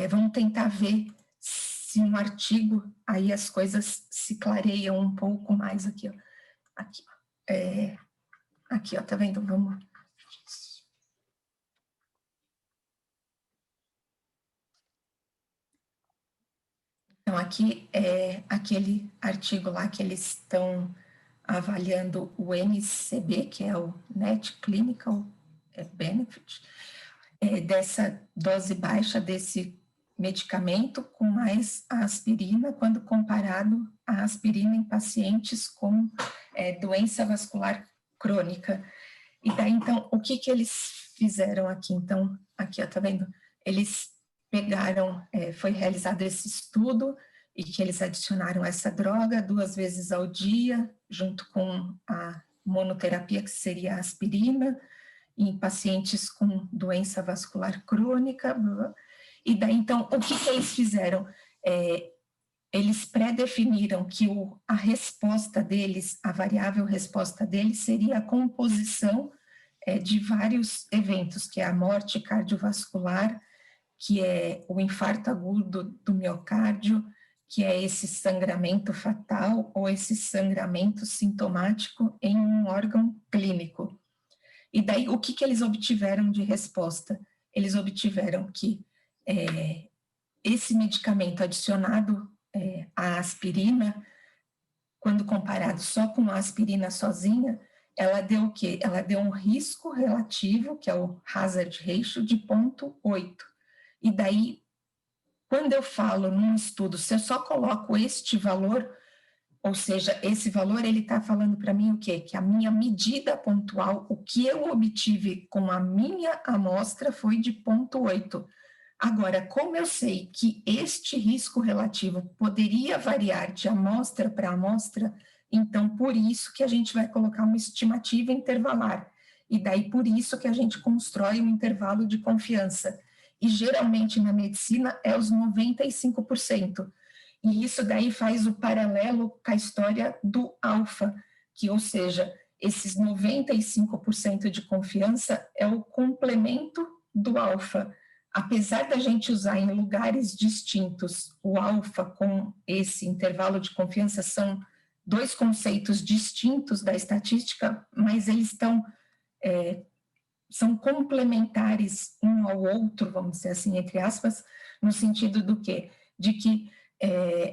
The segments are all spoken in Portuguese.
vamos tentar ver se no artigo aí as coisas se clareiam um pouco mais aqui, ó. Aqui, ó. Aqui, ó, tá vendo? Vamos... Então, aqui é aquele artigo lá que eles estão avaliando o NCB, que é o Net Clinical Benefit, dessa dose baixa desse medicamento com mais a aspirina, quando comparado à aspirina em pacientes com doença vascular crônica. E daí, então, o que eles fizeram aqui? Então, aqui, ó, tá vendo? Eles pegaram, foi realizado esse estudo e que eles adicionaram essa droga 2 vezes ao dia, junto com a monoterapia, que seria a aspirina, em pacientes com doença vascular crônica. E daí, então, o que eles fizeram? Eles pré-definiram que a resposta deles, a variável resposta deles, seria a composição de vários eventos, que é a morte cardiovascular, que é o infarto agudo do miocárdio, que é esse sangramento fatal ou esse sangramento sintomático em um órgão clínico. E daí, o que eles obtiveram de resposta? Eles obtiveram que esse medicamento adicionado à aspirina, quando comparado só com a aspirina sozinha, ela deu o quê? Ela deu um risco relativo, que é o hazard ratio, de 0,8. E daí, quando eu falo num estudo, se eu só coloco este valor, ou seja, esse valor, ele está falando para mim o quê? Que a minha medida pontual, o que eu obtive com a minha amostra foi de 0,8. Agora, como eu sei que este risco relativo poderia variar de amostra para amostra, então por isso que a gente vai colocar uma estimativa intervalar. E daí por isso que a gente constrói um intervalo de confiança. E geralmente na medicina é os 95%. E isso daí faz o paralelo com a história do alfa, que, ou seja, esses 95% de confiança é o complemento do alfa. Apesar da gente usar em lugares distintos o alfa com esse intervalo de confiança, são 2 conceitos distintos da estatística, mas eles são complementares um ao outro, vamos dizer assim, entre aspas, no sentido do quê? De que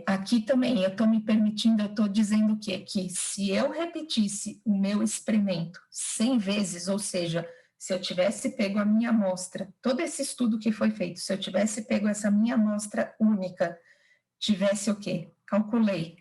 aqui também eu estou me permitindo, eu estou dizendo o quê? Que se eu repetisse o meu experimento 100 vezes, ou seja, se eu tivesse pego a minha amostra, todo esse estudo que foi feito, se eu tivesse pego essa minha amostra única, tivesse o quê? Calculei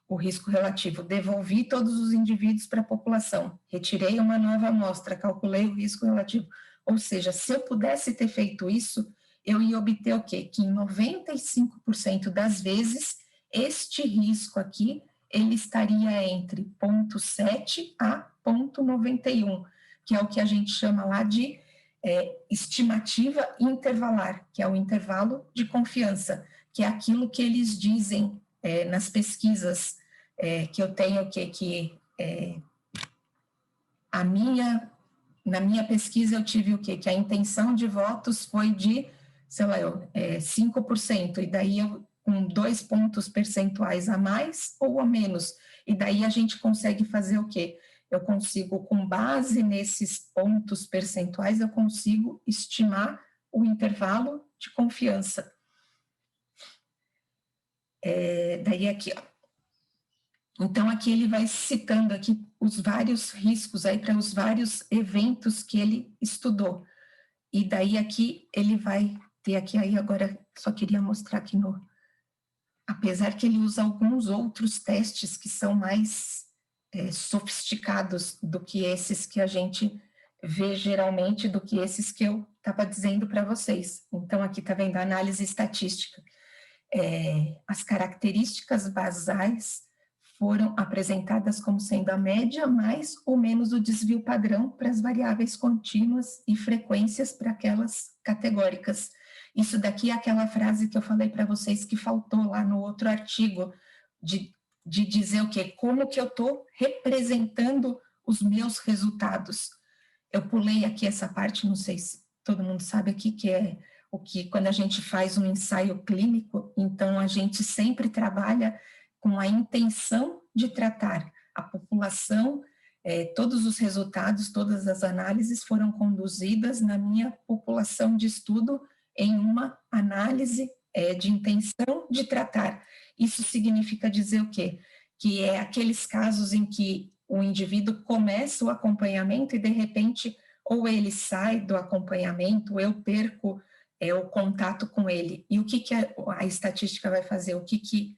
o risco relativo, devolvi todos os indivíduos para a população, retirei uma nova amostra, calculei o risco relativo. Ou seja, se eu pudesse ter feito isso, eu ia obter o quê? Que em 95% das vezes, este risco aqui, ele estaria entre 0,7 a 0,91, que é o que a gente chama lá de estimativa intervalar, que é o intervalo de confiança, que é aquilo que eles dizem nas pesquisas que eu tenho, na minha pesquisa eu tive o quê? Que a intenção de votos foi de, sei lá, 5%, e daí eu, com 2 pontos percentuais a mais ou a menos, e daí a gente consegue fazer o quê? Eu consigo, com base nesses pontos percentuais, eu consigo estimar o intervalo de confiança. Daí aqui, ó. Então, aqui ele vai citando aqui os vários riscos aí para os vários eventos que ele estudou. E daí aqui ele vai ter aqui, aí agora só queria mostrar aqui apesar que ele usa alguns outros testes que são mais sofisticados do que esses que a gente vê geralmente, do que esses que eu estava dizendo para vocês. Então, aqui está vendo a análise estatística. As características basais foram apresentadas como sendo a média mais ou menos o desvio padrão para as variáveis contínuas e frequências para aquelas categóricas. Isso daqui é aquela frase que eu falei para vocês que faltou lá no outro artigo, de dizer o quê? Como que eu estou representando os meus resultados. Eu pulei aqui essa parte, não sei se todo mundo sabe aqui, que é o que quando a gente faz um ensaio clínico, então a gente sempre trabalha com a intenção de tratar a população, todos os resultados, todas as análises foram conduzidas na minha população de estudo em uma análise de intenção de tratar. Isso significa dizer o quê? Que é aqueles casos em que o indivíduo começa o acompanhamento e, de repente, ou ele sai do acompanhamento, ou eu perco o contato com ele. E o que a estatística vai fazer? O que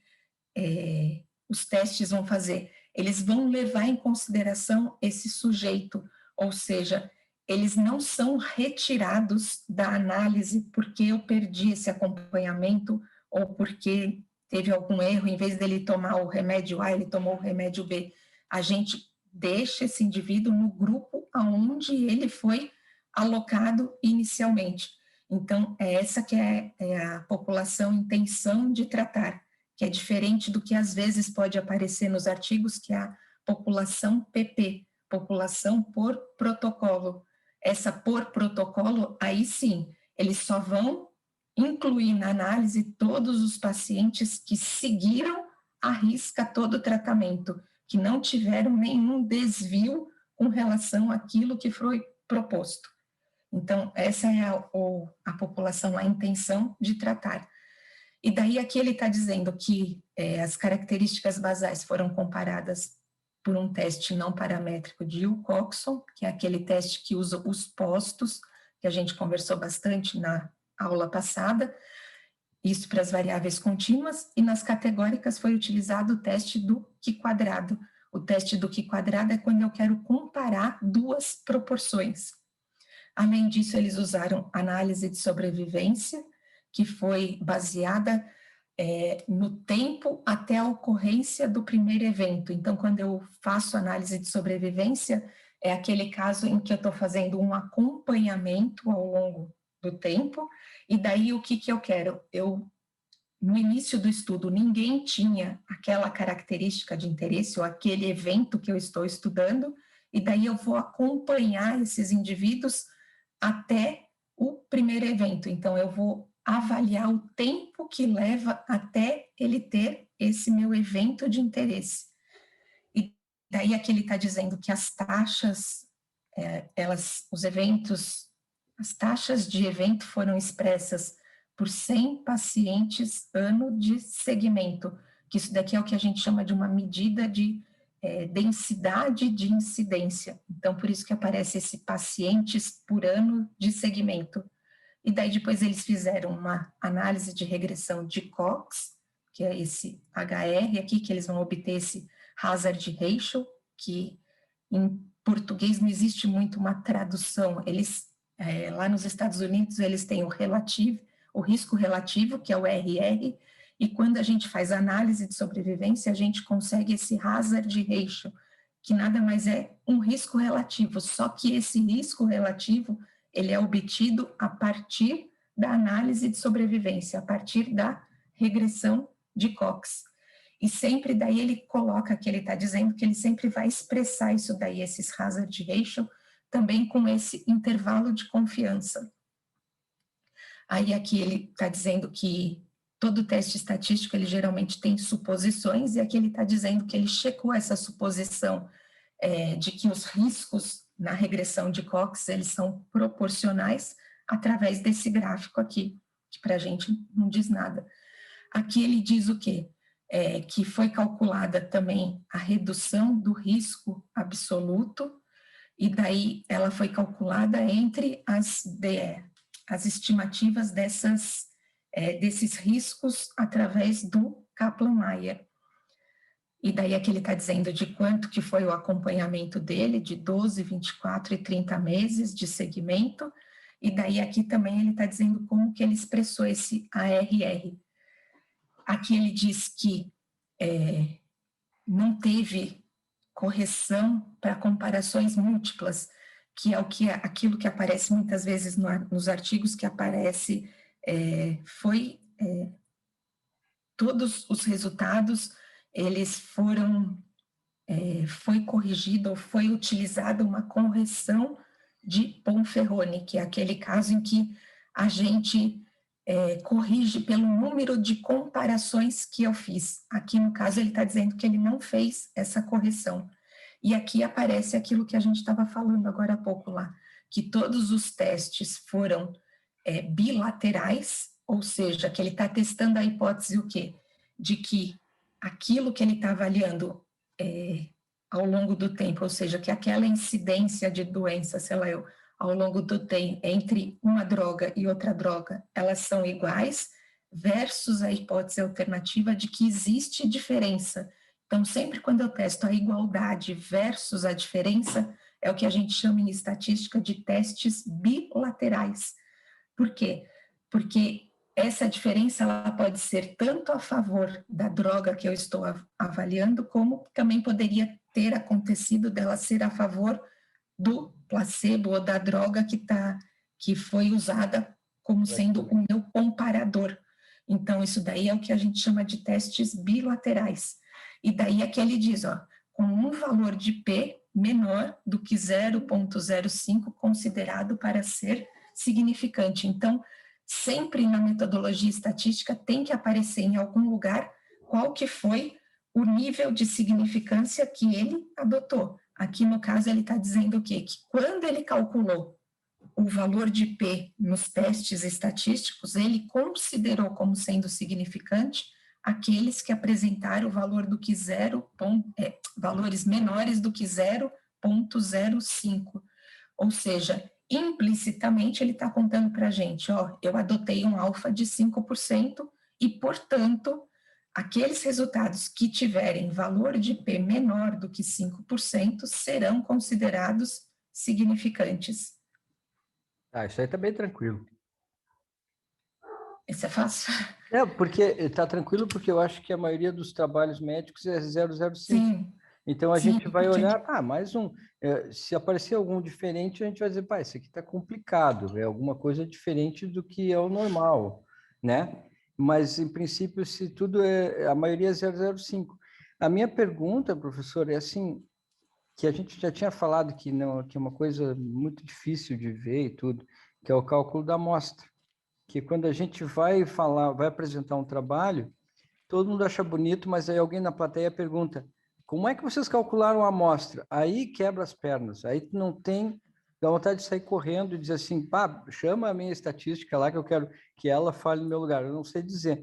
os testes vão fazer? Eles vão levar em consideração esse sujeito, ou seja, eles não são retirados da análise porque eu perdi esse acompanhamento ou porque teve algum erro, em vez dele tomar o remédio A, ele tomou o remédio B. A gente deixa esse indivíduo no grupo aonde ele foi alocado inicialmente. Então, essa que é a população intenção de tratar, que é diferente do que às vezes pode aparecer nos artigos, que é a população PP, população por protocolo. Essa por protocolo, aí sim, eles só vão incluir na análise todos os pacientes que seguiram à risca todo o tratamento, que não tiveram nenhum desvio com relação àquilo que foi proposto. Então, essa é a população, a intenção de tratar. E daí aqui ele está dizendo que as características basais foram comparadas por um teste não paramétrico de Wilcoxon, que é aquele teste que usa os postos, que a gente conversou bastante na aula passada, isso para as variáveis contínuas, e nas categóricas foi utilizado o teste do Q-quadrado. O teste do Q-quadrado é quando eu quero comparar duas proporções. Além disso, eles usaram análise de sobrevivência, que foi baseada no tempo até a ocorrência do primeiro evento. Então, quando eu faço análise de sobrevivência, é aquele caso em que eu estou fazendo um acompanhamento ao longo do tempo, e daí o que eu quero? No início do estudo, ninguém tinha aquela característica de interesse ou aquele evento que eu estou estudando, e daí eu vou acompanhar esses indivíduos até o primeiro evento. Então, eu vou avaliar o tempo que leva até ele ter esse meu evento de interesse. E daí aqui ele está dizendo que as taxas, as taxas de evento foram expressas por 100 pacientes ano de segmento, que isso daqui é o que a gente chama de uma medida de densidade de incidência. Então, por isso que aparece esse pacientes por ano de segmento. E daí depois eles fizeram uma análise de regressão de Cox, que é esse HR aqui, que eles vão obter esse hazard ratio, que em português não existe muito uma tradução. Eles, lá nos Estados Unidos, eles têm o risco relativo, que é o RR, e quando a gente faz análise de sobrevivência, a gente consegue esse hazard ratio, que nada mais é um risco relativo, só que esse risco relativo, ele é obtido a partir da análise de sobrevivência, a partir da regressão de Cox. E sempre daí ele coloca que ele está dizendo que ele sempre vai expressar isso daí, esses hazard ratio, também com esse intervalo de confiança. Aí aqui ele está dizendo que todo teste estatístico, ele geralmente tem suposições, e aqui ele está dizendo que ele checou essa suposição de que os riscos na regressão de Cox, eles são proporcionais através desse gráfico aqui, que para a gente não diz nada. Aqui ele diz o quê? Que foi calculada também a redução do risco absoluto, e daí ela foi calculada entre as estimativas desses riscos através do Kaplan-Meier. E daí aqui ele está dizendo de quanto que foi o acompanhamento dele, de 12, 24 e 30 meses de segmento, e daí aqui também ele está dizendo como que ele expressou esse ARR. Aqui ele diz que não teve correção para comparações múltiplas, que é aquilo que aparece muitas vezes nos artigos, que aparece, todos os resultados, eles foi corrigido, ou foi utilizada uma correção de Ponferroni, que é aquele caso em que a gente corrige pelo número de comparações que eu fiz. Aqui, no caso, ele está dizendo que ele não fez essa correção. E aqui aparece aquilo que a gente estava falando agora há pouco lá, que todos os testes foram bilaterais, ou seja, que ele está testando a hipótese o quê? De que aquilo que ele está avaliando ao longo do tempo, ou seja, que aquela incidência de doença, sei lá, ao longo do tempo, entre uma droga e outra droga, elas são iguais, versus a hipótese alternativa de que existe diferença. Então, sempre quando eu testo a igualdade versus a diferença, é o que a gente chama em estatística de testes bilaterais. Por quê? Porque essa diferença ela pode ser tanto a favor da droga que eu estou avaliando, como também poderia ter acontecido dela ser a favor do placebo ou da droga que foi usada como sendo o meu comparador. Então, isso daí é o que a gente chama de testes bilaterais. E daí é que ele diz, ó, com um valor de P menor do que 0,05 considerado para ser significante. Então, sempre na metodologia estatística tem que aparecer em algum lugar qual que foi o nível de significância que ele adotou. Aqui, no caso, ele está dizendo o quê? Que quando ele calculou o valor de P nos testes estatísticos, ele considerou como sendo significante aqueles que apresentaram o valor do que valores menores do que 0,05. Ou seja, implicitamente ele está contando para a gente, ó, eu adotei um alfa de 5% e, portanto, aqueles resultados que tiverem valor de P menor do que 5% serão considerados significantes. Isso aí está bem tranquilo. Isso é fácil? Porque está tranquilo, porque eu acho que a maioria dos trabalhos médicos é 0,05. Sim. Então, a gente vai olhar, mais um. Se aparecer algum diferente, a gente vai dizer, isso aqui está complicado, é alguma coisa diferente do que é o normal, né? Mas, em princípio, se tudo a maioria é 0,05. A minha pergunta, professor, é assim, que a gente já tinha falado que é uma coisa muito difícil de ver e tudo, que é o cálculo da amostra. Que quando a gente vai apresentar um trabalho, todo mundo acha bonito, mas aí alguém na plateia pergunta, como é que vocês calcularam a amostra? Aí quebra as pernas, aí não tem, dá vontade de sair correndo e dizer assim, chama a minha estatística lá que eu quero que ela fale no meu lugar, eu não sei dizer.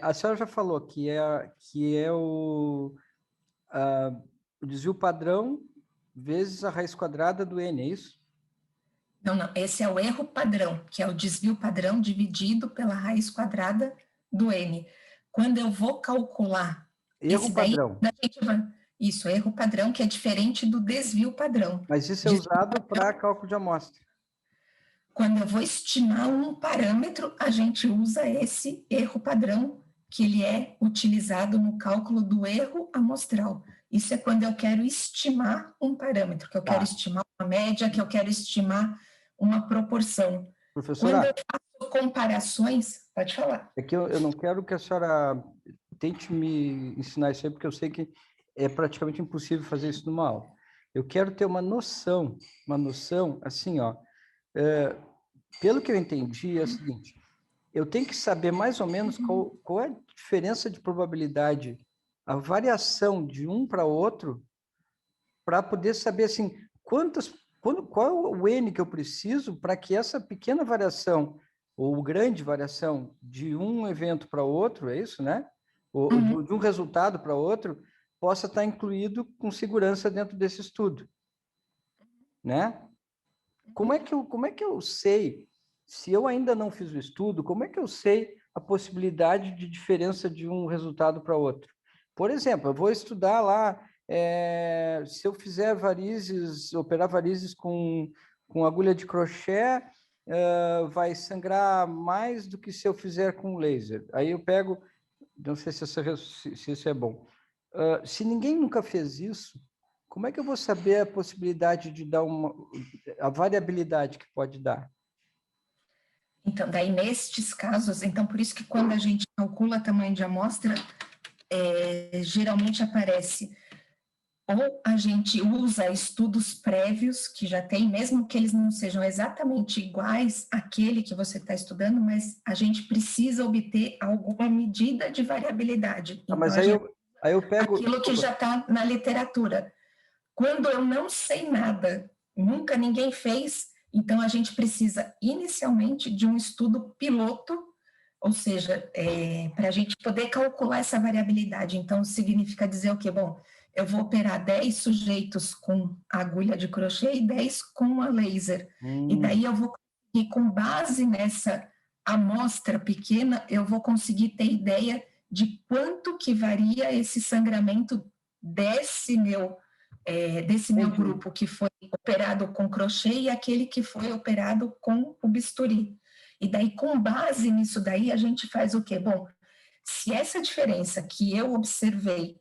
A senhora já falou que é o desvio padrão vezes a raiz quadrada do N, é isso? Não, esse é o erro padrão, que é o desvio padrão dividido pela raiz quadrada do N. Quando eu vou calcular Erro padrão. Isso, erro padrão, que é diferente do desvio padrão. Mas isso é usado para cálculo de amostra. Quando eu vou estimar um parâmetro, a gente usa esse erro padrão, que ele é utilizado no cálculo do erro amostral. Isso é quando eu quero estimar um parâmetro, que eu quero estimar uma média, que eu quero estimar uma proporção. Professora, quando eu faço comparações, pode falar. É que eu não quero que a senhora tente me ensinar isso aí, porque eu sei que é praticamente impossível fazer isso numa aula. Eu quero ter uma noção assim, pelo que eu entendi, é o seguinte, eu tenho que saber mais ou menos qual é a diferença de probabilidade, a variação de um para outro, para poder saber, assim, qual é o N que eu preciso para que essa pequena variação ou grande variação de um evento para outro, é isso, né? Ou de um resultado para outro, possa estar incluído com segurança dentro desse estudo, né? Como é que eu sei, se eu ainda não fiz o estudo, como é que eu sei a possibilidade de diferença de um resultado para outro? Por exemplo, eu vou estudar lá, se eu fizer operar varizes com agulha de crochê, vai sangrar mais do que se eu fizer com laser. Aí eu pego, não sei se isso é bom. Se ninguém nunca fez isso, como é que eu vou saber a possibilidade de dar a variabilidade que pode dar? Então, daí nestes casos, então por isso que quando a gente calcula tamanho de amostra, geralmente aparece ou a gente usa estudos prévios que já tem, mesmo que eles não sejam exatamente iguais àquele que você está estudando, mas a gente precisa obter alguma medida de variabilidade. Ah, Então, mas a gente, aí eu pego, aquilo que desculpa. já está na literatura. Quando eu não sei nada, nunca ninguém fez, então a gente precisa inicialmente de um estudo piloto, ou seja, para a gente poder calcular essa variabilidade. Então, significa dizer o quê? Bom, eu vou operar 10 sujeitos com agulha de crochê e 10 com a laser. E Hum, daí eu vou conseguir, com base nessa amostra pequena, eu vou conseguir ter ideia de quanto que varia esse sangramento desse meu entendi. grupo que foi operado com crochê e aquele que foi operado com o bisturi. E daí, com base nisso daí, a gente faz o quê? Bom, se essa diferença que eu observei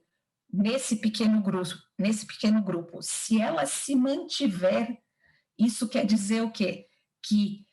nesse pequeno grupo, se ela se mantiver, isso quer dizer o quê? Que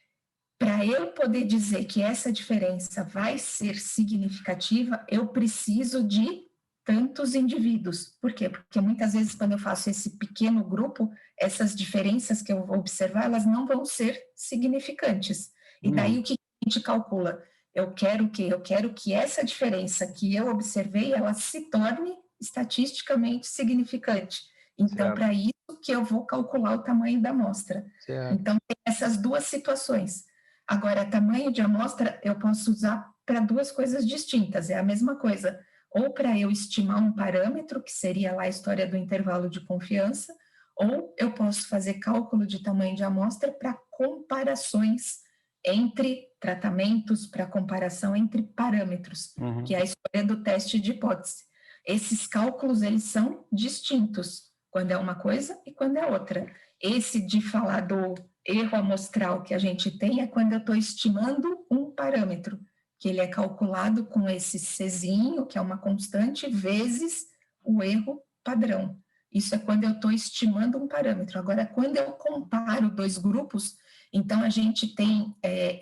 para eu poder dizer que essa diferença vai ser significativa, eu preciso de tantos indivíduos. Por quê? Porque muitas vezes, quando eu faço esse pequeno grupo, essas diferenças que eu vou observar, elas não vão ser significantes. E daí Uhum, o que a gente calcula? Eu quero o quê? Eu quero que essa diferença que eu observei, ela se torne estatisticamente significante. Então, certo, para isso que eu vou calcular o tamanho da amostra. certo. Então, tem essas duas situações. Agora, tamanho de amostra eu posso usar para duas coisas distintas, é a mesma coisa. Ou para eu estimar um parâmetro, que seria lá a história do intervalo de confiança, ou eu posso fazer cálculo de tamanho de amostra para comparações entre tratamentos, para comparação entre parâmetros, que Uhum. é a história do teste de hipótese. Esses cálculos, eles são distintos, quando é uma coisa e quando é outra. Esse de falar do erro amostral que a gente tem é quando eu estou estimando um parâmetro, que ele é calculado com esse Czinho, que é uma constante, vezes o erro padrão. Isso é quando eu estou estimando um parâmetro. Agora, quando eu comparo dois grupos, então a gente tem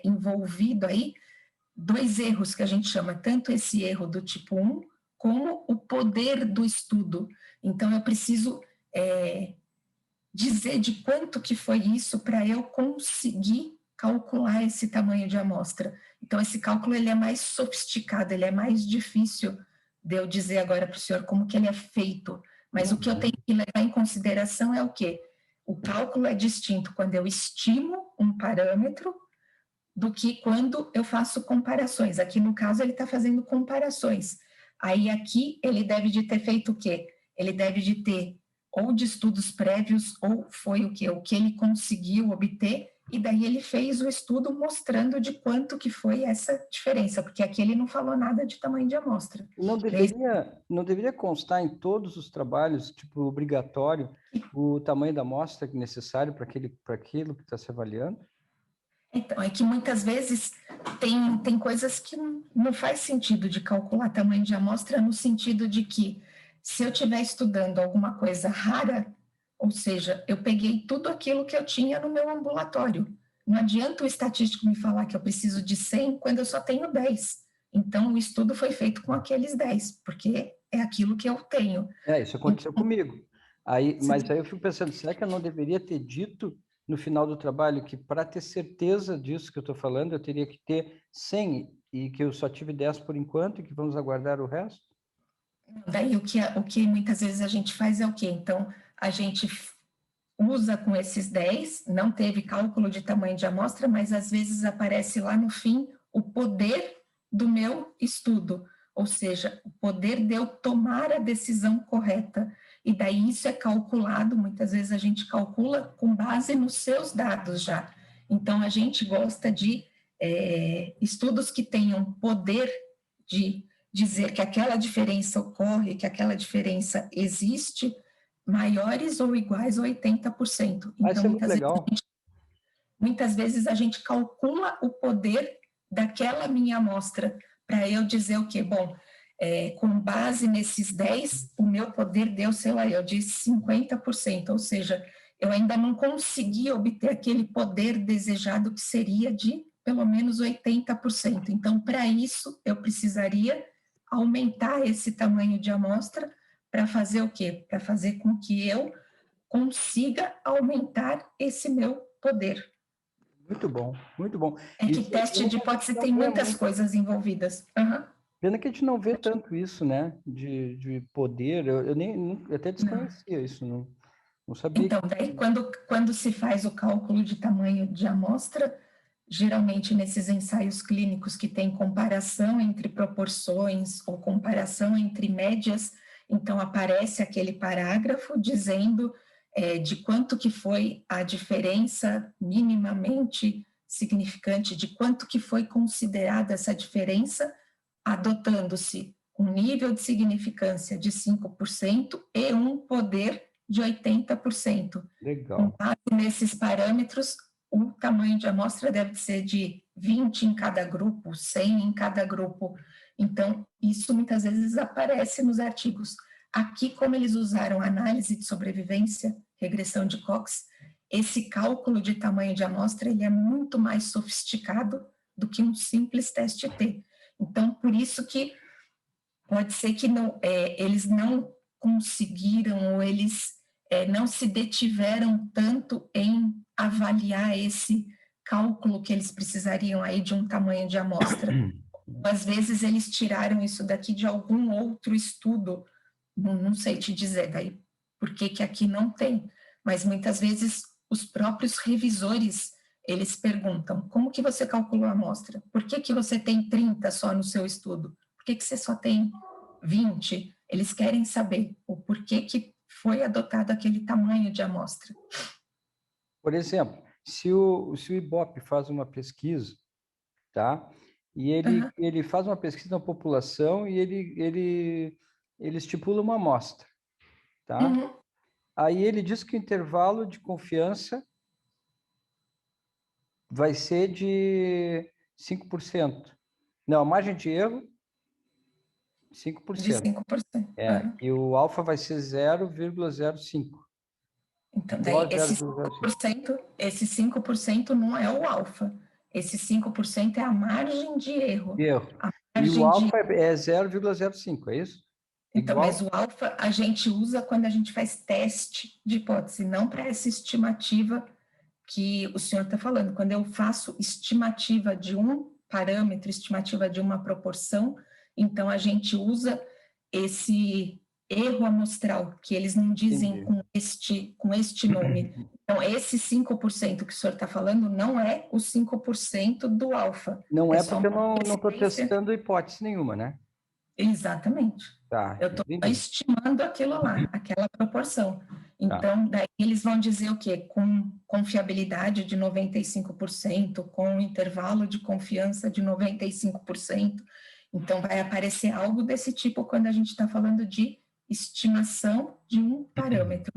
envolvido aí dois erros que a gente chama, tanto esse erro do tipo 1, como o poder do estudo. Então, eu preciso dizer de quanto que foi isso para eu conseguir calcular esse tamanho de amostra. Então, esse cálculo ele é mais sofisticado, ele é mais difícil de eu dizer agora para o senhor como que ele é feito. Mas o que eu tenho Uhum. que levar em consideração é o quê? O cálculo é distinto quando eu estimo um parâmetro do que quando eu faço comparações. Aqui, no caso, ele está fazendo comparações. Aí, aqui, ele deve de ter feito o quê? Ele deve de ter ou de estudos prévios, ou foi o quê? O que ele conseguiu obter, e daí ele fez o estudo mostrando de quanto que foi essa diferença, porque aqui ele não falou nada de tamanho de amostra. Não deveria constar em todos os trabalhos, tipo, obrigatório, o tamanho da amostra necessário para aquilo que está se avaliando? Então, é que muitas vezes tem coisas que não faz sentido de calcular tamanho de amostra, no sentido de que, se eu estiver estudando alguma coisa rara, ou seja, eu peguei tudo aquilo que eu tinha no meu ambulatório. Não adianta o estatístico me falar que eu preciso de 100 quando eu só tenho 10. Então, o estudo foi feito com aqueles 10, porque é aquilo que eu tenho. É, isso aconteceu Então, comigo. Mas aí eu fico pensando, será que eu não deveria ter dito no final do trabalho que para ter certeza disso que eu estou falando, eu teria que ter 100 e que eu só tive 10 por enquanto e que vamos aguardar o resto? daí o que muitas vezes a gente faz é o quê? Então, a gente usa com esses 10, não teve cálculo de tamanho de amostra, mas às vezes aparece lá no fim o poder do meu estudo, ou seja, o poder de eu tomar a decisão correta. E daí isso é calculado, muitas vezes a gente calcula com base nos seus dados já. Então a gente gosta de estudos que tenham poder de dizer que aquela diferença ocorre, que aquela diferença existe, maiores ou iguais a 80%. Ah, Então, isso é muito legal. muitas vezes a gente calcula o poder daquela minha amostra para eu dizer o quê? Bom, com base nesses 10, o meu poder deu, sei lá, eu disse 50%, ou seja, eu ainda não consegui obter aquele poder desejado que seria de pelo menos 80%. Então, para isso, eu precisaria aumentar esse tamanho de amostra para fazer o quê? Para fazer com que eu consiga aumentar esse meu poder. Muito bom, muito bom. É que Isso, teste pena de que a gente hipótese não tem vê muitas muito. coisas envolvidas. Uhum. Pena que a gente não vê tanto isso, né? De poder. Eu nem eu até Não. desconhecia isso, não sabia. Então, daí, quando se faz o cálculo de tamanho de amostra, geralmente nesses ensaios clínicos que tem comparação entre proporções ou comparação entre médias, então aparece aquele parágrafo dizendo de quanto que foi a diferença minimamente significante, de quanto que foi considerada essa diferença, adotando-se um nível de significância de 5% e um poder de 80%. Com Legal. base nesses parâmetros, o tamanho de amostra deve ser de 20 em cada grupo, 100 em cada grupo. Então, isso muitas vezes aparece nos artigos. Aqui, como eles usaram análise de sobrevivência, regressão de Cox, esse cálculo de tamanho de amostra ele é muito mais sofisticado do que um simples teste T. Então, por isso que pode ser que não, eles não conseguiram ou eles não se detiveram tanto em avaliar esse cálculo que eles precisariam aí de um tamanho de amostra. Às vezes eles tiraram isso daqui de algum outro estudo, não sei te dizer daí por que que aqui não tem, mas muitas vezes os próprios revisores, eles perguntam, como que você calculou a amostra? Por que que você tem 30 só no seu estudo? Por que que você só tem 20? Eles querem saber o porquê que foi adotado aquele tamanho de amostra. Por exemplo, se o Ibope faz uma pesquisa, tá? E Uhum, ele faz uma pesquisa na população e ele estipula uma amostra, tá? uhum, Aí ele diz que o intervalo de confiança vai ser de 5%. Não, a margem de erro, de 5%. 5%. É, Uhum. e o alfa vai ser 0,05. Então, Igual daí, a 0,05. esse 5% não é o alfa. Esse 5% é a margem de erro. Erro. A E o margem de... alfa é 0,05, é isso? Então, mas Igual. o alfa a gente usa quando a gente faz teste de hipótese, não para essa estimativa que o senhor está falando. Quando eu faço estimativa de um parâmetro, estimativa de uma proporção, então a gente usa esse erro amostral, que eles não dizem Entendi. com este nome. Então, esse 5% que o senhor está falando não é o 5% do alfa, Não é é só porque eu uma não estou referência. testando hipótese nenhuma, né? Exatamente. Tá, Eu estou entendi. estimando aquilo lá, aquela proporção. Tá. Então, daí eles vão dizer o quê? Com confiabilidade de 95%, com um intervalo de confiança de 95%. Então, vai aparecer algo desse tipo quando a gente está falando de estimação de um parâmetro.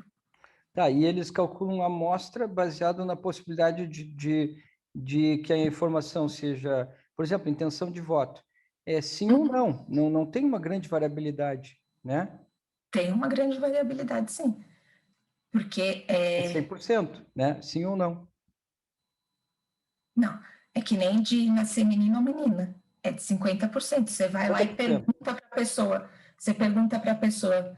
Tá, e eles calculam a amostra baseado na possibilidade de que a informação seja, por exemplo, intenção de voto. É sim ou Uhum. não. Não tem uma grande variabilidade, né? Tem uma grande variabilidade, sim. Porque, É 100%, né? Sim ou não. não, é que nem de nascer menino ou menina. É de 50%. Você vai lá e 50%. pergunta para a pessoa, você pergunta para a pessoa,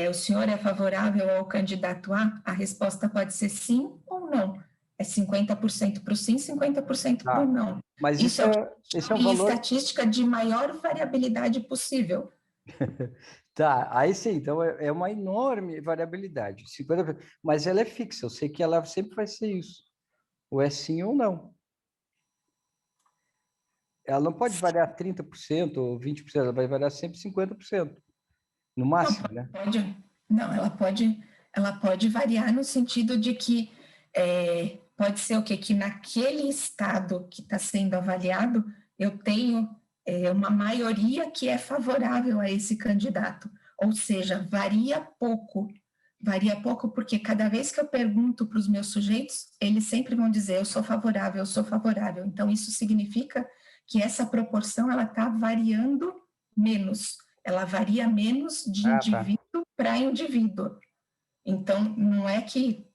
o senhor é favorável ao candidato A? A resposta pode ser sim ou não. É 50% para o sim, 50% para o Tá. não. Mas Isso é o que esse é um em valor. estatística de maior variabilidade possível. Tá, aí sim, então é uma enorme variabilidade. 50%, mas ela é fixa, eu sei que ela sempre vai ser isso. Ou é sim ou não. Ela não pode variar 30% ou 20%, ela vai variar sempre 50%, no Não, máximo, né? não, ela pode variar no sentido de que pode ser o quê? Que naquele estado que está sendo avaliado, eu tenho uma maioria que é favorável a esse candidato. Ou seja, varia pouco porque cada vez que eu pergunto para os meus sujeitos, eles sempre vão dizer eu sou favorável, eu sou favorável. Então, isso significa que essa proporção ela está variando menos, ela varia menos de Ah, tá. indivíduo para indivíduo. Então, não é que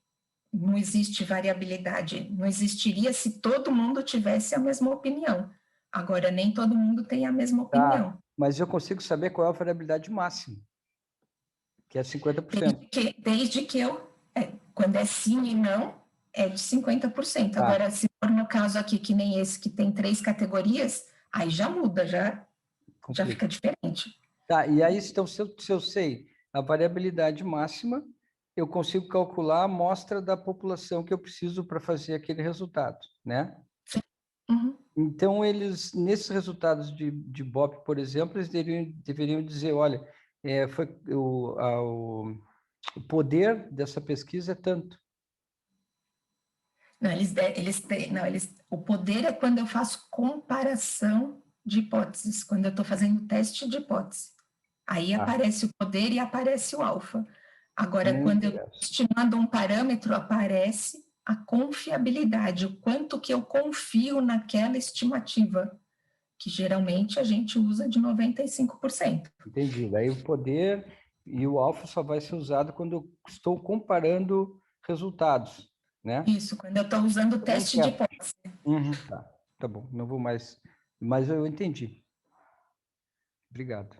não existe variabilidade, não existiria se todo mundo tivesse a mesma opinião. Agora, nem todo mundo tem a mesma Tá, opinião. mas eu consigo saber qual é a variabilidade máxima. Que é 50%. Desde que quando é sim e não, é de 50%. Tá. Agora, se for no caso aqui, que nem esse, que tem 3 categorias, aí já muda, já Complica. fica diferente. Tá, e aí, então, se eu sei a variabilidade máxima, eu consigo calcular a amostra da população que eu preciso para fazer aquele resultado, né? Sim. Uhum. Então, eles, nesses resultados de BOP, por exemplo, eles deveriam dizer, olha, foi o poder dessa pesquisa é tanto. Não, o poder é quando eu faço comparação de hipóteses, quando eu estou fazendo teste de hipótese. Aí aparece o poder e aparece o alfa. Agora, quando eu estou estimando um parâmetro, aparece a confiabilidade, o quanto que eu confio naquela estimativa, que geralmente a gente usa de 95%. Entendi. Daí o poder e o alfa só vai ser usado quando eu estou comparando resultados, né? Isso, quando eu estou usando o teste de hipótese. Uhum, tá bom, não vou mais, mas eu entendi. Obrigado.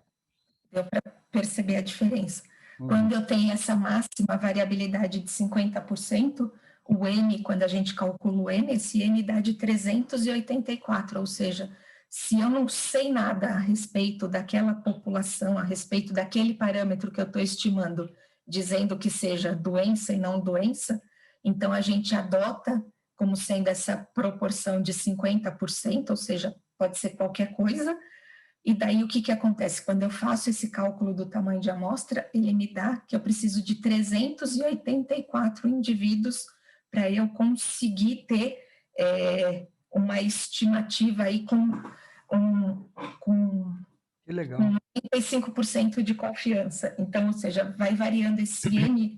Deu para perceber a diferença. Uhum. Quando eu tenho essa máxima variabilidade de 50%, o N, quando a gente calcula o N, esse N dá de 384, ou seja, se eu não sei nada a respeito daquela população, a respeito daquele parâmetro que eu estou estimando, dizendo que seja doença e não doença, então a gente adota como sendo essa proporção de 50%, ou seja, pode ser qualquer coisa. E daí o que acontece? Quando eu faço esse cálculo do tamanho de amostra, ele me dá que eu preciso de 384 indivíduos para eu conseguir ter uma estimativa aí com Que legal. 95% de confiança. Então, ou seja, vai variando esse N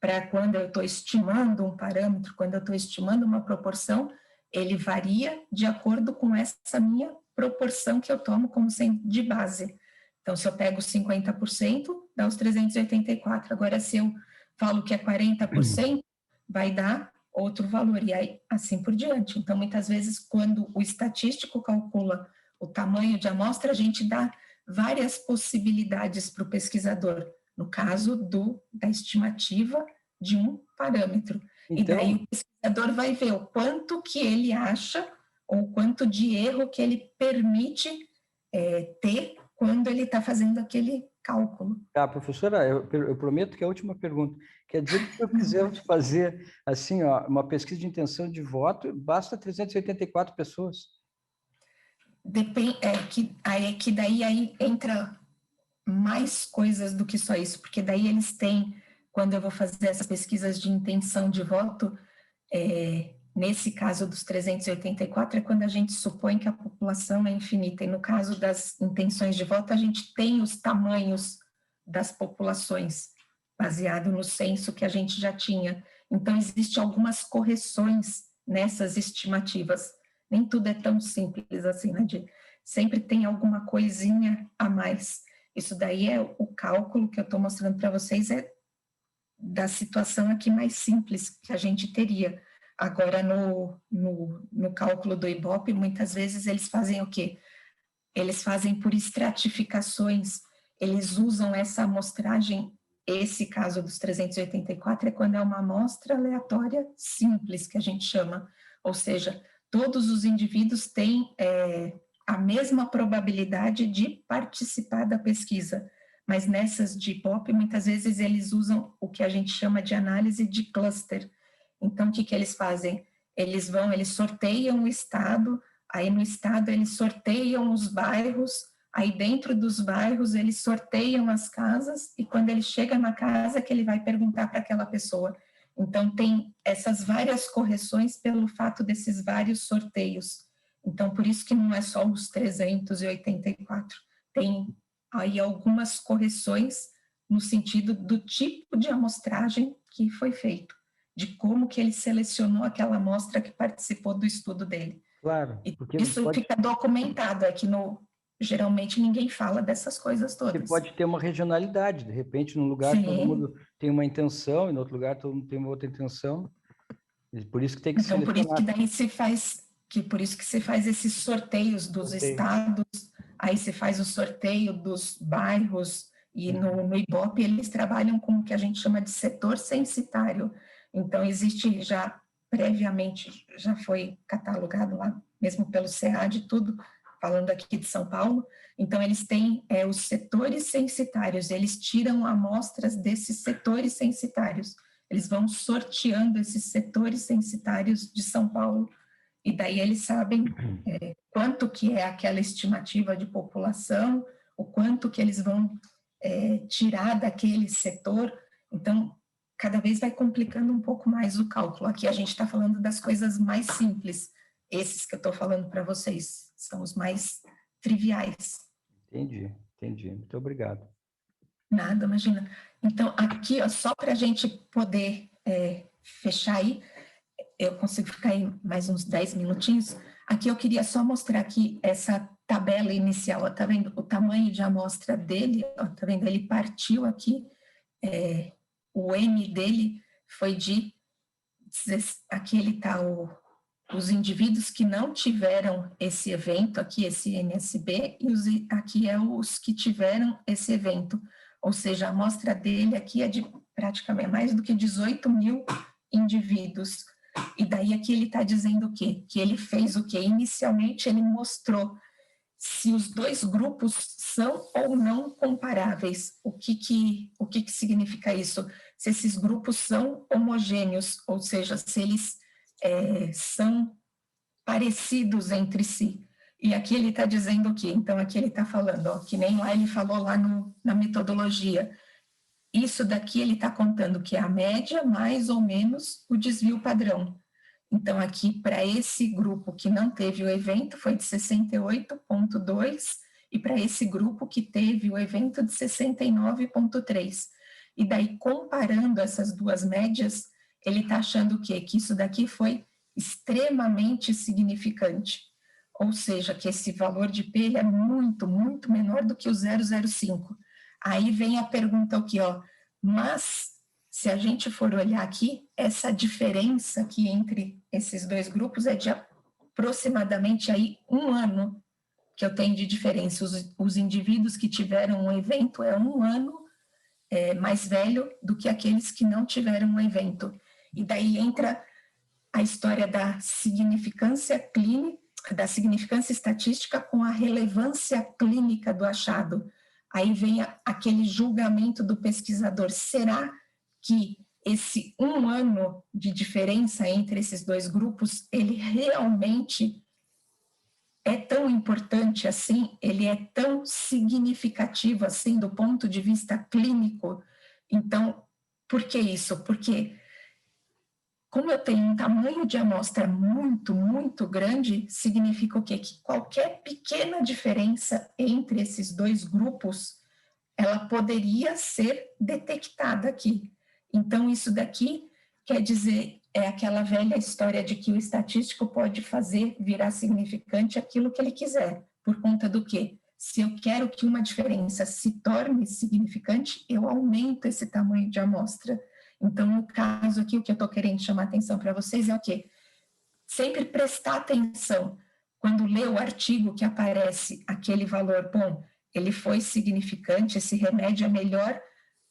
para quando eu estou estimando um parâmetro, quando eu estou estimando uma proporção, ele varia de acordo com essa minha proporção que eu tomo como sendo de base. Então, se eu pego 50%, dá os 384. Agora, se eu falo que é 40%, vai dar outro valor, e aí assim por diante. Então, muitas vezes, quando o estatístico calcula o tamanho de amostra, a gente dá várias possibilidades para o pesquisador, no caso da estimativa de um parâmetro. Então, e daí o pesquisador vai ver o quanto que ele acha ou quanto de erro que ele permite ter quando ele está fazendo aquele cálculo. Professora, eu prometo que é a última pergunta. Quer dizer que se eu quiser fazer assim, ó, uma pesquisa de intenção de voto, basta 384 pessoas? Depende, que daí aí entra mais coisas do que só isso, porque daí eles têm, quando eu vou fazer essas pesquisas de intenção de voto, nesse caso dos 384, é quando a gente supõe que a população é infinita, e no caso das intenções de voto, a gente tem os tamanhos das populações, baseado no censo que a gente já tinha. Então, existem algumas correções nessas estimativas. Nem tudo é tão simples assim, né? Sempre tem alguma coisinha a mais. Isso daí é o cálculo que eu estou mostrando para vocês, é da situação aqui mais simples que a gente teria. Agora, no cálculo do Ibope, muitas vezes eles fazem o quê? Eles fazem por estratificações, eles usam essa amostragem, esse caso dos 384 é quando é uma amostra aleatória simples, que a gente chama, ou seja, todos os indivíduos têm a mesma probabilidade de participar da pesquisa, mas nessas de Ibope, muitas vezes eles usam o que a gente chama de análise de cluster. Então, o que eles fazem? Eles sorteiam o estado, aí no estado eles sorteiam os bairros, aí dentro dos bairros eles sorteiam as casas, e quando ele chega na casa que ele vai perguntar para aquela pessoa. Então, tem essas várias correções pelo fato desses vários sorteios. Então, por isso que não é só os 384. Tem aí algumas correções no sentido do tipo de amostragem que foi feito, de como que ele selecionou aquela amostra que participou do estudo dele. Claro. E isso fica documentado, é que geralmente ninguém fala dessas coisas todas. Porque pode ter uma regionalidade, de repente, num lugar Sim. todo mundo tem uma intenção, e no outro lugar todo mundo tem uma outra intenção. E por isso que tem que então, selecionar. Por isso que daí por isso que se faz esses sorteios dos estados, aí se faz o sorteio dos bairros, E no Ibope eles trabalham com o que a gente chama de setor censitário. Então, existe já previamente, já foi catalogado lá, mesmo pelo SEAD, tudo, falando aqui de São Paulo. Então, eles têm os setores censitários, eles tiram amostras desses setores censitários. Eles vão sorteando esses setores censitários de São Paulo, e daí eles sabem quanto que é aquela estimativa de população, o quanto que eles vão tirar daquele setor. Então, cada vez vai complicando um pouco mais o cálculo. Aqui a gente está falando das coisas mais simples. Esses que eu estou falando para vocês são os mais triviais. Entendi, entendi. Muito obrigado. Nada, imagina. Então, aqui, ó, só para a gente poder fechar aí, eu consigo ficar aí mais uns 10 minutinhos. Aqui eu queria só mostrar aqui essa tabela inicial, ó, tá vendo o tamanho de amostra dele, ó, tá vendo? Ele partiu aqui, o N dele foi de, aqui ele tá os indivíduos que não tiveram esse evento, aqui esse NSB, e aqui é os que tiveram esse evento, ou seja, a amostra dele aqui é de praticamente mais do que 18 mil indivíduos. E daí aqui ele está dizendo o quê? Que ele fez o quê? Inicialmente ele mostrou se os dois grupos são ou não comparáveis. O que significa isso? Se esses grupos são homogêneos, ou seja, se eles são parecidos entre si. E aqui ele está dizendo o quê? Então aqui ele está falando, ó, que nem lá ele falou lá na metodologia. Isso daqui ele está contando que é a média mais ou menos o desvio padrão. Então, aqui, para esse grupo que não teve o evento, foi de 68,2, e para esse grupo que teve o evento, de 69,3. E daí, comparando essas duas médias, ele está achando o quê? Que isso daqui foi extremamente significante. Ou seja, que esse valor de P ele é muito, muito menor do que o 0,05. Aí vem a pergunta aqui, ó, mas se a gente for olhar aqui, essa diferença aqui entre esses dois grupos é de aproximadamente aí 1 ano que eu tenho de diferença. Os indivíduos que tiveram um evento é 1 ano mais velho do que aqueles que não tiveram um evento. E daí entra a história da significância clínica, da significância estatística com a relevância clínica do achado. Aí vem aquele julgamento do pesquisador. Será que esse 1 ano de diferença entre esses dois grupos, ele realmente é tão importante assim? Ele é tão significativo assim do ponto de vista clínico? Então, por que isso? Porque como eu tenho um tamanho de amostra muito, muito grande, significa o quê? Que qualquer pequena diferença entre esses dois grupos, ela poderia ser detectada aqui. Então, isso daqui quer dizer, é aquela velha história de que o estatístico pode fazer virar significante aquilo que ele quiser. Por conta do quê? Se eu quero que uma diferença se torne significante, eu aumento esse tamanho de amostra. Então, no caso aqui, o que eu estou querendo chamar atenção para vocês é o quê? Sempre prestar atenção. Quando lê o artigo que aparece aquele valor, bom, ele foi significante, esse remédio é melhor,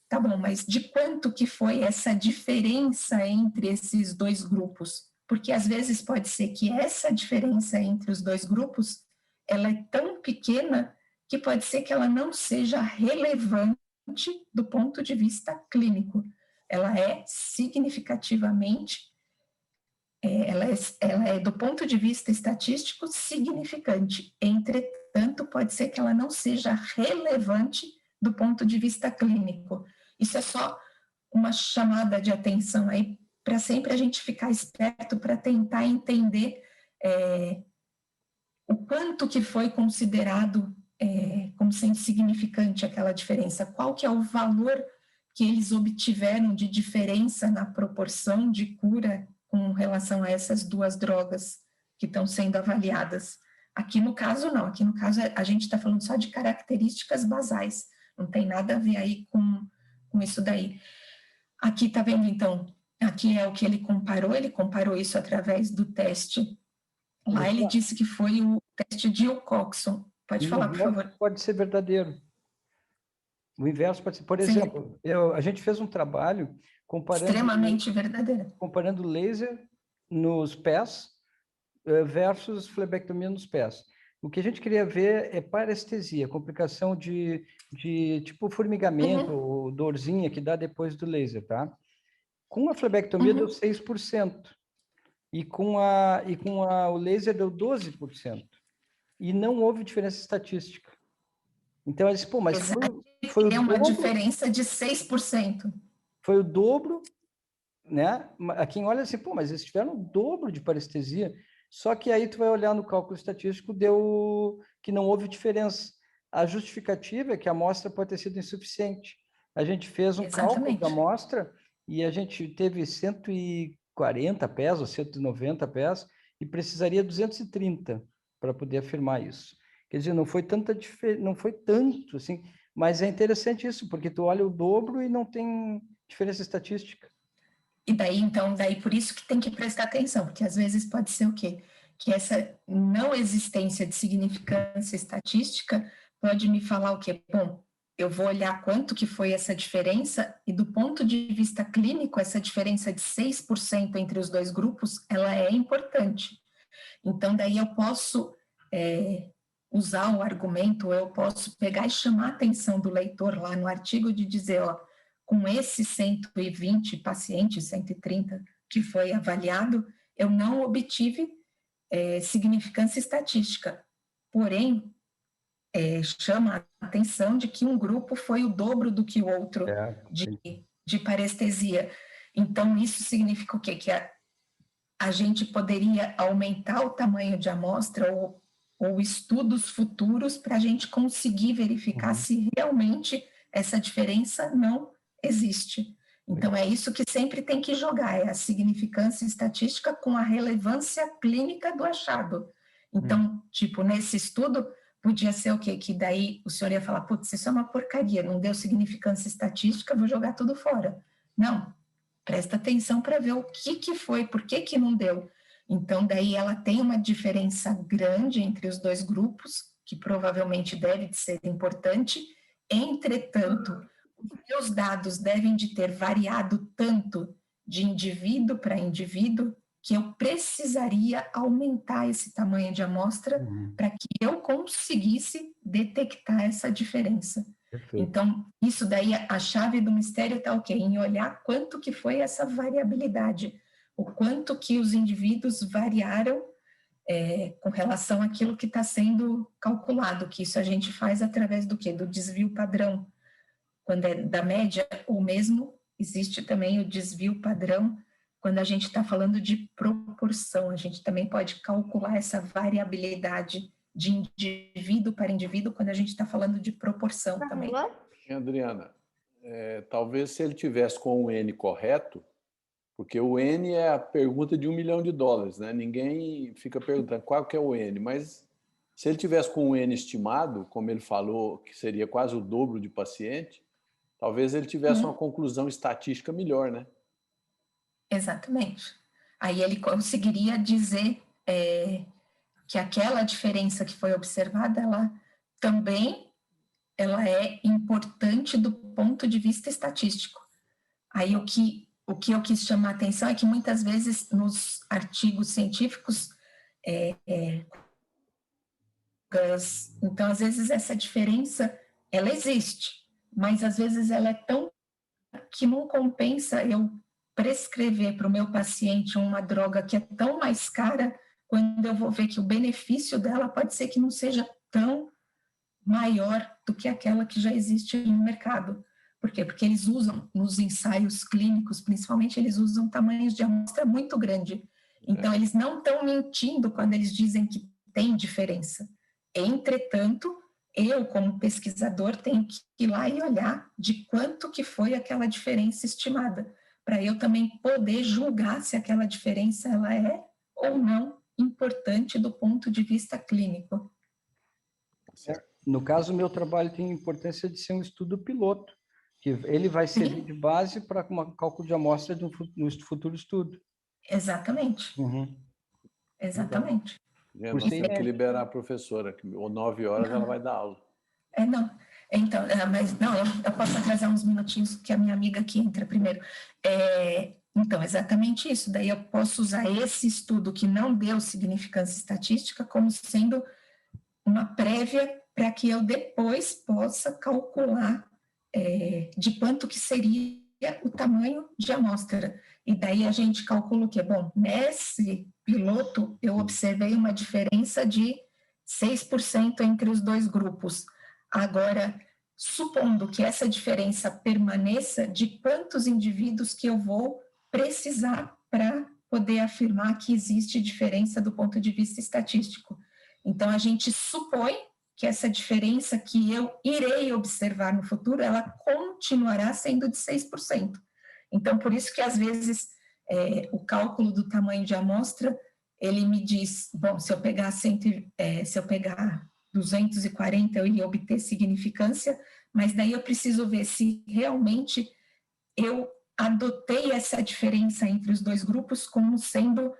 tá bom, mas de quanto que foi essa diferença entre esses dois grupos? Porque às vezes pode ser que essa diferença entre os dois grupos, ela é tão pequena que pode ser que ela não seja relevante do ponto de vista clínico. Ela é significativamente, ela é do ponto de vista estatístico significante. Entretanto, pode ser que ela não seja relevante do ponto de vista clínico. Isso é só uma chamada de atenção aí para sempre a gente ficar esperto para tentar entender o quanto que foi considerado como sendo significante aquela diferença, qual que é o valor que eles obtiveram de diferença na proporção de cura com relação a essas duas drogas que estão sendo avaliadas. Aqui no caso, não. Aqui no caso, a gente está falando só de características basais. Não tem nada a ver aí com isso daí. Aqui está vendo, então, aqui é o que ele comparou isso através do teste. Lá ele disse que foi o teste de Wilcoxon. Pode falar, por favor. Pode ser verdadeiro. O inverso pode ser, por Sim, exemplo, a gente fez um trabalho extremamente verdadeira. comparando laser nos pés versus flebectomia nos pés. O que a gente queria ver é parestesia, complicação de tipo formigamento Uhum, ou dorzinha que dá depois do laser, tá? Com a flebectomia deu uhum. 6%. O laser deu 12%. E não houve diferença estatística. Então, eu disse, pô, mas Exato. foi o É uma dobro, diferença de 6%. foi o dobro, né? A quem olha assim, pô, mas eles tiveram o dobro de parestesia. Só que aí tu vai olhar no cálculo estatístico, deu que não houve diferença. A justificativa é que a amostra pode ter sido insuficiente. A gente fez um cálculo da Exatamente. amostra e a gente teve 140 pés ou 190 pés e precisaria 230 para poder afirmar isso. Quer dizer, não foi tanta não foi tanto assim, mas é interessante isso, porque tu olha o dobro e não tem diferença estatística. E daí, então, daí por isso que tem que prestar atenção, porque às vezes pode ser o quê? Que essa não existência de significância estatística pode me falar o quê? Bom, eu vou olhar quanto que foi essa diferença, e do ponto de vista clínico, essa diferença de 6% entre os dois grupos, ela é importante. Então, daí eu posso usar o argumento, eu posso pegar e chamar a atenção do leitor lá no artigo de dizer, ó, com esses 120 pacientes, 130 que foi avaliado, eu não obtive significância estatística. Porém, chama a atenção de que um grupo foi o dobro do que o outro de, de parestesia. Então, isso significa o quê? Que a gente poderia aumentar o tamanho de amostra ou estudos futuros para a gente conseguir verificar se realmente essa diferença não existe. Então, é isso que sempre tem que jogar, é a significância estatística com a relevância clínica do achado. Então, tipo, nesse estudo, podia ser o quê? Que daí o senhor ia falar, putz, isso é uma porcaria, não deu significância estatística, vou jogar tudo fora. Não, presta atenção para ver o que foi, por que não deu. Então, daí ela tem uma diferença grande entre os dois grupos, que provavelmente deve ser importante. Entretanto, os meus dados devem de ter variado tanto de indivíduo para indivíduo que eu precisaria aumentar esse tamanho de amostra para que eu conseguisse detectar essa diferença. Perfeito. Então, isso daí, a chave do mistério está o quê? Em olhar quanto que foi essa variabilidade, o quanto que os indivíduos variaram com relação àquilo que está sendo calculado, que isso a gente faz através do quê? Do desvio padrão, quando é da média, ou mesmo existe também o desvio padrão, quando a gente está falando de proporção, a gente também pode calcular essa variabilidade de indivíduo para indivíduo quando a gente está falando de proporção também. Adriana, talvez se ele tivesse com o N correto, porque o N é a pergunta de $1 milhão, né? Ninguém fica perguntando qual que é o N, mas se ele tivesse com o N estimado, como ele falou, que seria quase o dobro de paciente, talvez ele tivesse uma conclusão estatística melhor, né? Exatamente. Aí ele conseguiria dizer que aquela diferença que foi observada, ela também ela é importante do ponto de vista estatístico. Aí o que eu quis chamar a atenção é que muitas vezes nos artigos científicos, então às vezes essa diferença ela existe, mas às vezes ela é tão que não compensa eu prescrever para o meu paciente uma droga que é tão mais cara, quando eu vou ver que o benefício dela pode ser que não seja tão maior do que aquela que já existe no mercado. Por quê? Porque eles usam, nos ensaios clínicos, principalmente, eles usam tamanhos de amostra muito grande. Então, eles não estão mentindo quando eles dizem que tem diferença. Entretanto, eu, como pesquisador, tenho que ir lá e olhar de quanto que foi aquela diferença estimada, para eu também poder julgar se aquela diferença ela é ou não importante do ponto de vista clínico. Certo. No caso, o meu trabalho tem a importância de ser um estudo piloto, que ele vai servir de base para um cálculo de amostra de um futuro estudo. Exatamente. Exatamente. Nós temos que liberar a professora, que 9 horas ela vai dar aula. Não. Então, mas não, eu posso atrasar uns minutinhos, que a minha amiga aqui entra primeiro. Então, exatamente isso. Daí eu posso usar esse estudo que não deu significância estatística como sendo uma prévia para que eu depois possa calcular de quanto que seria o tamanho de amostra. E daí a gente calcula o quê? Bom, nesse piloto eu observei uma diferença de 6% entre os dois grupos. Agora, supondo que essa diferença permaneça, de quantos indivíduos que eu vou precisar para poder afirmar que existe diferença do ponto de vista estatístico. Então, a gente supõe que essa diferença que eu irei observar no futuro, ela continuará sendo de 6%. Então, por isso que, às vezes, o cálculo do tamanho de amostra, ele me diz, bom, se eu pegar 240, eu ia obter significância, mas daí eu preciso ver se realmente eu adotei essa diferença entre os dois grupos como sendo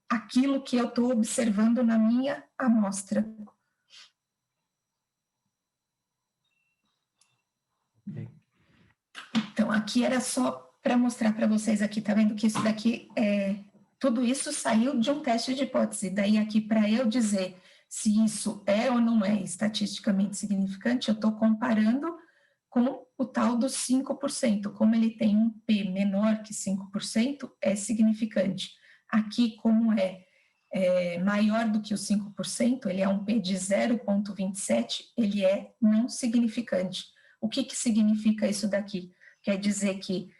aquilo que eu estou observando na minha amostra. Okay. Então, aqui era só para mostrar para vocês aqui, tá vendo que isso daqui, tudo isso saiu de um teste de hipótese. Daí aqui, para eu dizer se isso é ou não é estatisticamente significante, eu estou comparando com o tal dos 5%. Como ele tem um P menor que 5%, é significante. Aqui, como é maior do que o 5%, ele é um P de 0,27, ele é não significante. O que significa isso daqui? Quer dizer que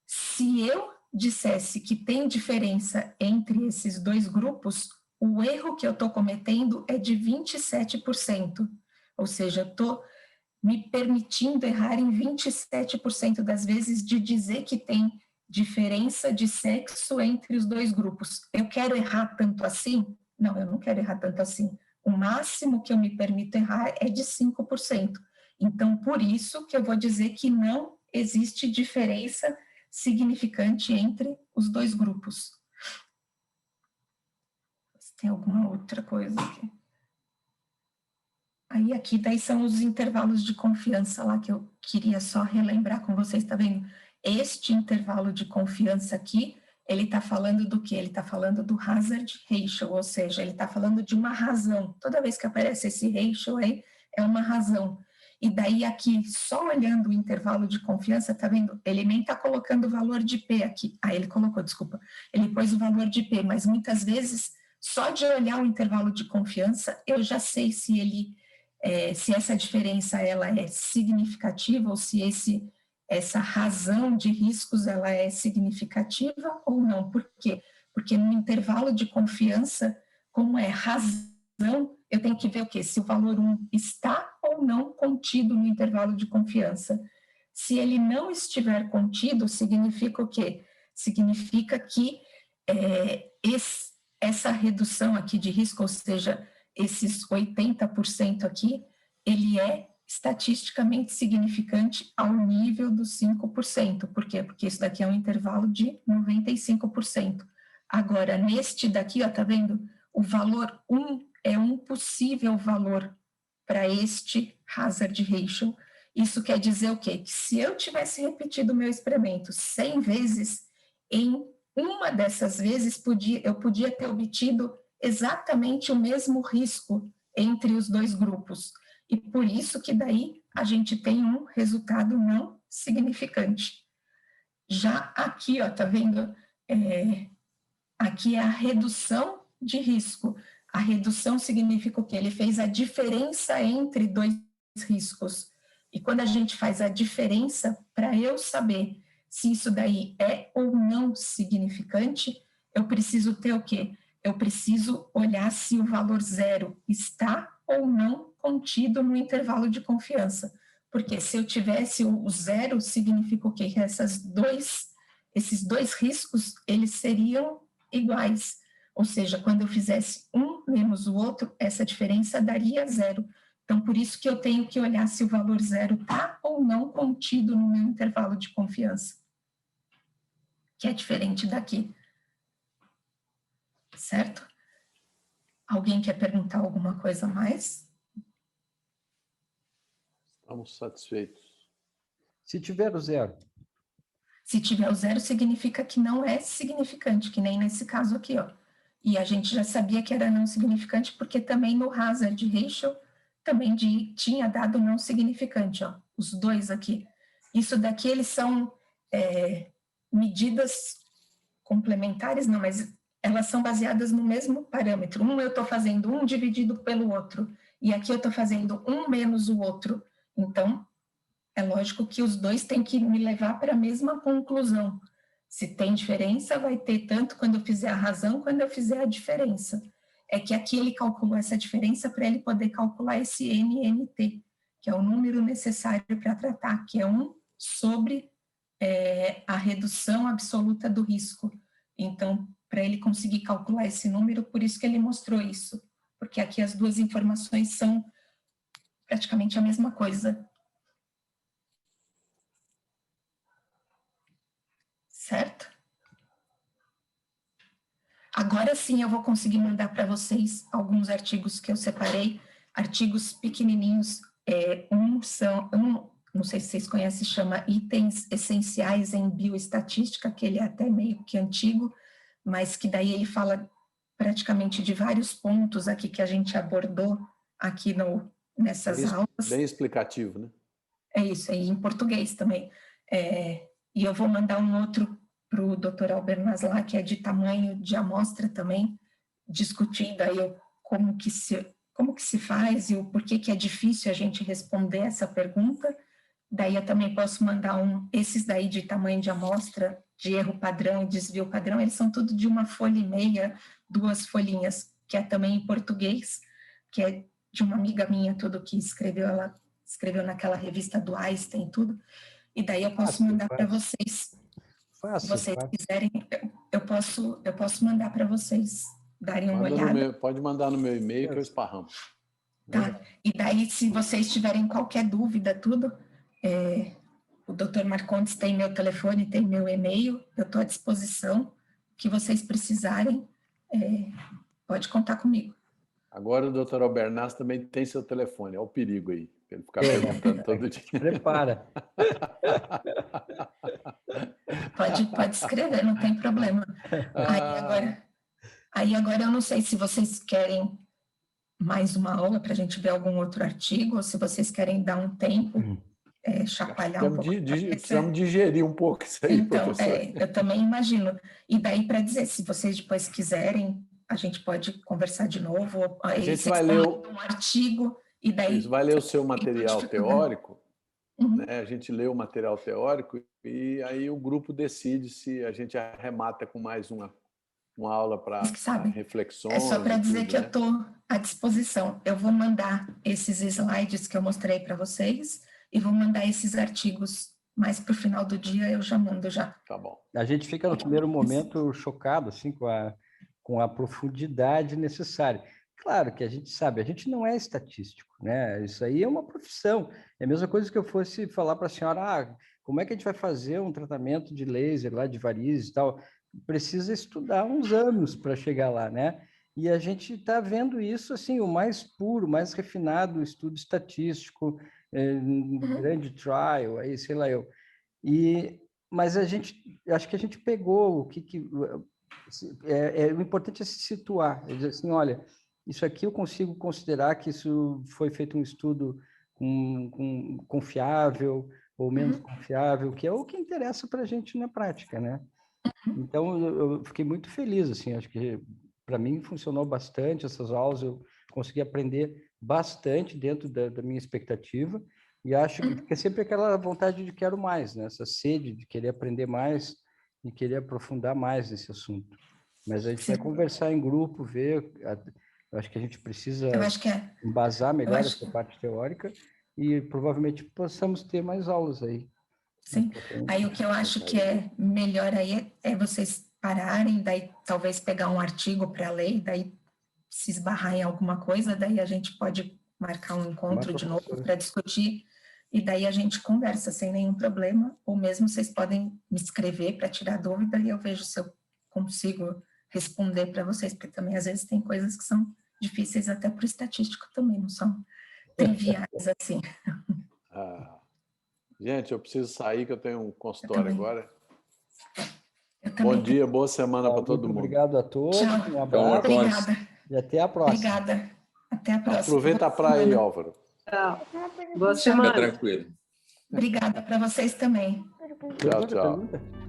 se eu dissesse que tem diferença entre esses dois grupos, o erro que eu estou cometendo é de 27%. Ou seja, eu estou me permitindo errar em 27% das vezes de dizer que tem diferença de sexo entre os dois grupos. Eu quero errar tanto assim? Não, eu não quero errar tanto assim. O máximo que eu me permito errar é de 5%. Então, por isso que eu vou dizer que não existe diferença significante entre os dois grupos. Tem alguma outra coisa aqui? Aí aqui daí são os intervalos de confiança lá que eu queria só relembrar com vocês, tá vendo? Este intervalo de confiança aqui, ele está falando do quê? Ele está falando do hazard ratio, ou seja, ele está falando de uma razão. Toda vez que aparece esse ratio aí, é uma razão. E daí aqui, só olhando o intervalo de confiança, tá vendo? Ele nem está colocando o valor de P aqui. Ah, ele colocou, desculpa. Ele pôs o valor de P, mas muitas vezes, só de olhar o intervalo de confiança, eu já sei se ele... se essa diferença ela é significativa ou se essa razão de riscos ela é significativa ou não. Por quê? Porque no intervalo de confiança, como é razão, eu tenho que ver o quê? Se o valor 1 está ou não contido no intervalo de confiança. Se ele não estiver contido, significa o quê? Significa que essa redução aqui de risco, ou seja, esses 80% aqui, ele é estatisticamente significante ao nível dos 5%. Por quê? Porque isso daqui é um intervalo de 95%. Agora, neste daqui, ó, tá vendo? O valor 1 é um possível valor para este hazard ratio. Isso quer dizer o quê? Que se eu tivesse repetido o meu experimento 100 vezes, em uma dessas vezes eu podia ter obtido exatamente o mesmo risco entre os dois grupos. E por isso que daí a gente tem um resultado não significante. Já aqui, ó, tá vendo? Aqui é a redução de risco. A redução significa o quê? Ele fez a diferença entre dois riscos. E quando a gente faz a diferença, para eu saber se isso daí é ou não significante, eu preciso ter o quê? Eu preciso olhar se o valor 0 está ou não contido no intervalo de confiança. Porque se eu tivesse o 0, significa o quê? Que esses dois riscos, eles seriam iguais. Ou seja, quando eu fizesse um menos o outro, essa diferença daria 0. Então, por isso que eu tenho que olhar se o valor 0 está ou não contido no meu intervalo de confiança, que é diferente daqui. Certo? Alguém quer perguntar alguma coisa a mais? Estamos satisfeitos. Se tiver o zero. Se tiver o zero, significa que não é significante, que nem nesse caso aqui, ó. E a gente já sabia que era não significante, porque também no hazard ratio também tinha dado não significante, ó. Os dois aqui. Isso daqui, eles são medidas complementares, não, mas elas são baseadas no mesmo parâmetro. Eu estou fazendo um dividido pelo outro, e aqui eu estou fazendo um menos o outro. Então, é lógico que os dois têm que me levar para a mesma conclusão. Se tem diferença, vai ter tanto quando eu fizer a razão, quando eu fizer a diferença. É que aqui ele calculou essa diferença para ele poder calcular esse NNT, que é o número necessário para tratar, que é 1 sobre a redução absoluta do risco. Então, para ele conseguir calcular esse número, por isso que ele mostrou isso, porque aqui as duas informações são praticamente a mesma coisa. Certo? Agora sim eu vou conseguir mandar para vocês alguns artigos que eu separei, artigos pequenininhos. Não sei se vocês conhecem, chama Itens Essenciais em Bioestatística, que ele é até meio que antigo, mas que daí ele fala praticamente de vários pontos aqui que a gente abordou aqui nessas aulas. Bem explicativo, né? É isso, aí em português também. E eu vou mandar um outro para o Dr. Albert Naslar, que é de tamanho de amostra também, discutindo aí como que se faz e o porquê que é difícil a gente responder essa pergunta. Daí eu também posso mandar esses daí de tamanho de amostra, de erro padrão e desvio padrão, eles são tudo de 1,5 folha, 2 folhinhas, que é também em português, que é de uma amiga minha, tudo que escreveu, ela escreveu naquela revista do Einstein, tudo, e daí eu posso mandar para vocês. Se vocês quiserem, eu posso mandar para vocês darem uma olhada. Pode mandar no meu e-mail que eu esparramo. Tá, e daí se vocês tiverem qualquer dúvida, tudo, o Dr. Marcondes tem meu telefone, tem meu e-mail, eu estou à disposição, o que vocês precisarem, pode contar comigo. Agora o Dr. Albernaz também tem seu telefone, é o perigo aí, para ele ficar perguntando todo dia. Prepara. Pode escrever, não tem problema. Aí agora eu não sei se vocês querem mais uma aula para a gente ver algum outro artigo, ou se vocês querem dar um tempo, chacoalhar um pouco. Precisamos digerir um pouco isso aí, então, professor. Eu também imagino. E daí, para dizer, se vocês depois quiserem, a gente pode conversar de novo. A gente vai ler um artigo, e daí... Vai ler o seu material teórico, né? A gente lê o material teórico e aí o grupo decide se a gente arremata com mais uma aula para reflexões. É só para dizer que eu estou à disposição. Eu vou mandar esses slides que eu mostrei para vocês e vou mandar esses artigos mais para o final do dia, eu já mando já. Tá bom. A gente fica no primeiro momento chocado assim, com a profundidade necessária. Claro que a gente sabe, a gente não é estatístico, né? Isso aí é uma profissão. É a mesma coisa que eu fosse falar para a senhora, como é que a gente vai fazer um tratamento de laser lá, de varizes e tal? Precisa estudar uns anos para chegar lá, né? E a gente está vendo isso assim, o mais puro, mais refinado estudo estatístico, grande trial, aí sei lá eu. Mas acho que a gente pegou o o importante é se situar, é dizer assim, olha, isso aqui eu consigo considerar que isso foi feito um estudo confiável ou menos confiável, que é o que interessa para a gente na prática, né? Então, eu fiquei muito feliz, assim, acho que para mim funcionou bastante essas aulas, eu consegui aprender bastante dentro da minha expectativa, e acho que é sempre aquela vontade de quero mais, né? Essa sede de querer aprender mais e querer aprofundar mais nesse assunto. Mas a gente vai conversar em grupo, ver, eu acho que a gente precisa embasar melhor essa parte teórica e provavelmente possamos ter mais aulas aí. Sim, aí o que eu acho que é melhor aí é vocês pararem, daí talvez pegar um artigo para ler, daí se esbarrar em alguma coisa, daí a gente pode marcar um encontro de novo para discutir, e daí a gente conversa sem nenhum problema, ou mesmo vocês podem me escrever para tirar dúvida e eu vejo se eu consigo responder para vocês, porque também às vezes tem coisas que são difíceis até para o estatístico também, não são triviais assim. Gente, eu preciso sair, que eu tenho um consultório agora. Eu também. Bom dia, boa semana para todo mundo. Obrigado a todos. Tchau. Um abraço. Obrigada. E até a próxima. Obrigada. Até a próxima. Aproveita a praia aí, Álvaro. Tchau. Boa semana. Fica tranquilo. Obrigada para vocês também. Tchau, tchau. Pergunta?